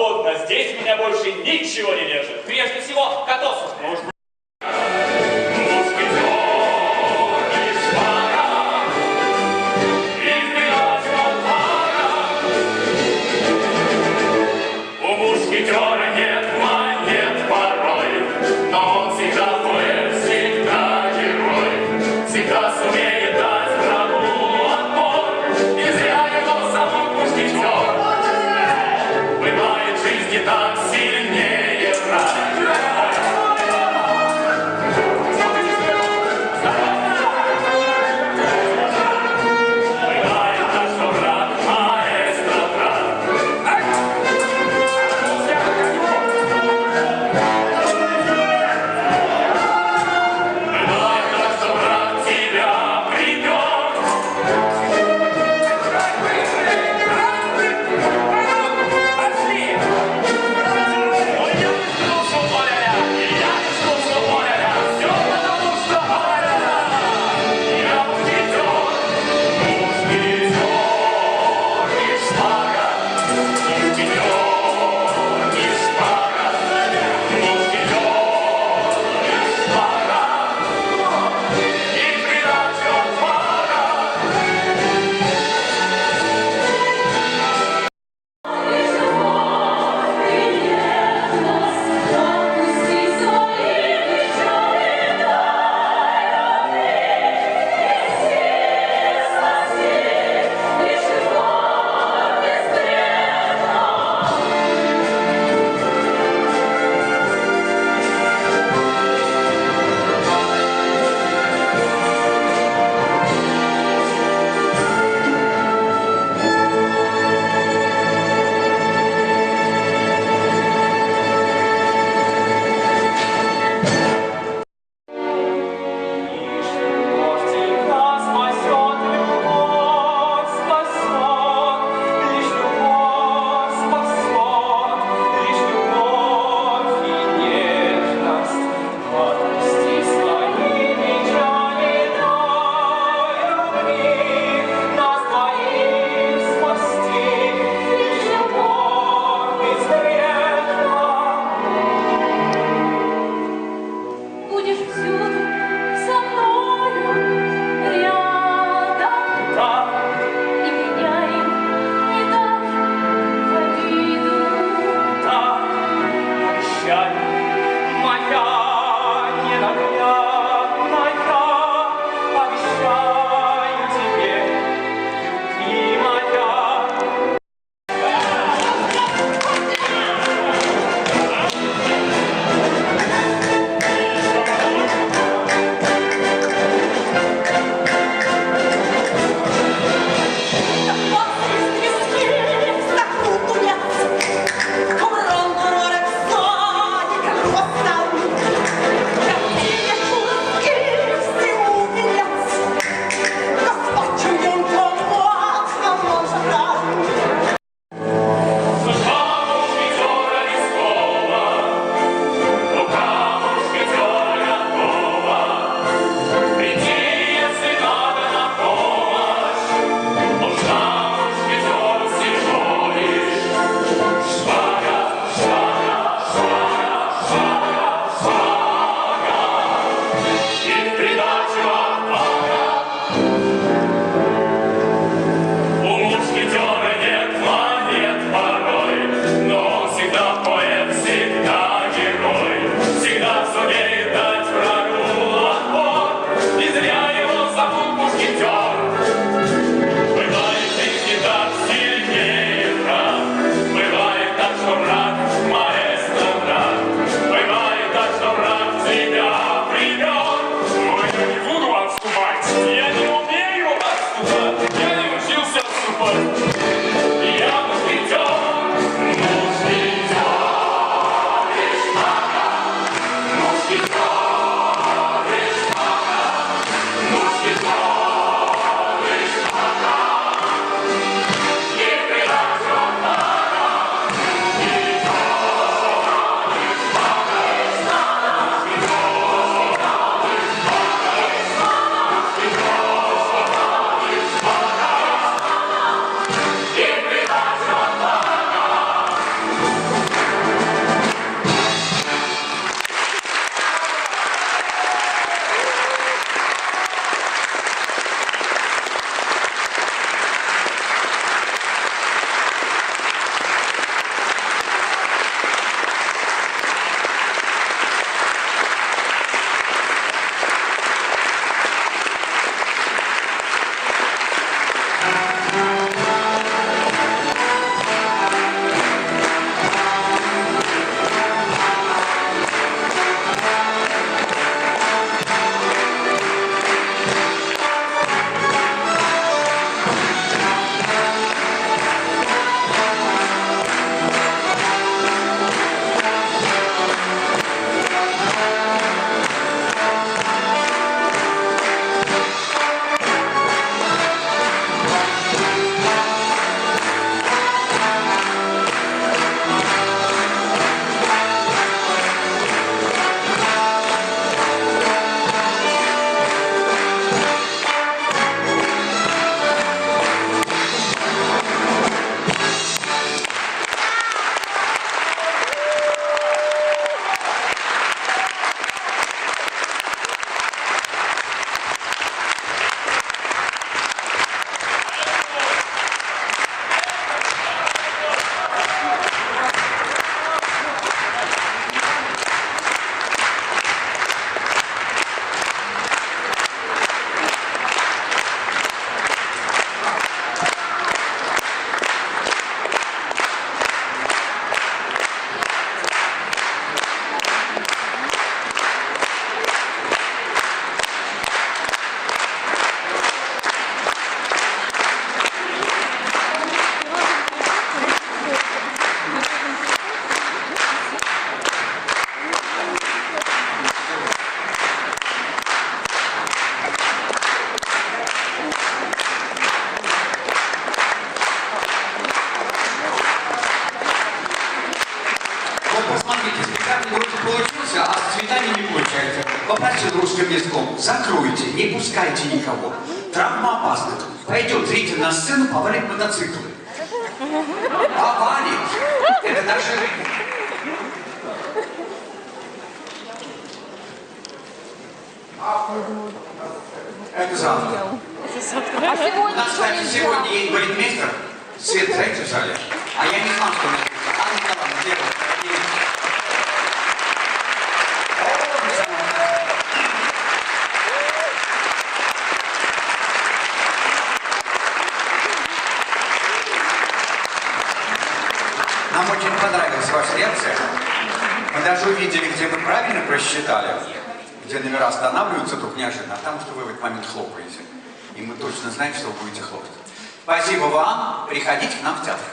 угодно. Здесь меня больше ничего не держит. Прежде всего, Катосу. Может быть. Мушкетера нет монет порой, но он всегда поэт, всегда герой, всегда сумеет дать врагу отпор, и зря его зовут мушкетер. Бывает в жизни так сильнее враг. Тебя придет. попросил русским языком, закройте, не пускайте никого. Травма опасна. Пойдет зритель на сцену, повалит мотоциклы. Повалит. Это наша жизнь. Это завтра. А У сегодня нас, что кстати, нельзя? сегодня есть балетмейстер. Свет, знаете, в зале? А я не знал, что у нас есть. Анна Николаевна, где вы? Нам очень понравилась ваша реакция. Мы даже увидели, где мы правильно просчитали, где номера останавливаются вдруг неожиданно, а там, что вы в этот момент хлопаете. И мы точно знаем, что вы будете хлопать. Спасибо вам. Приходите к нам в театр.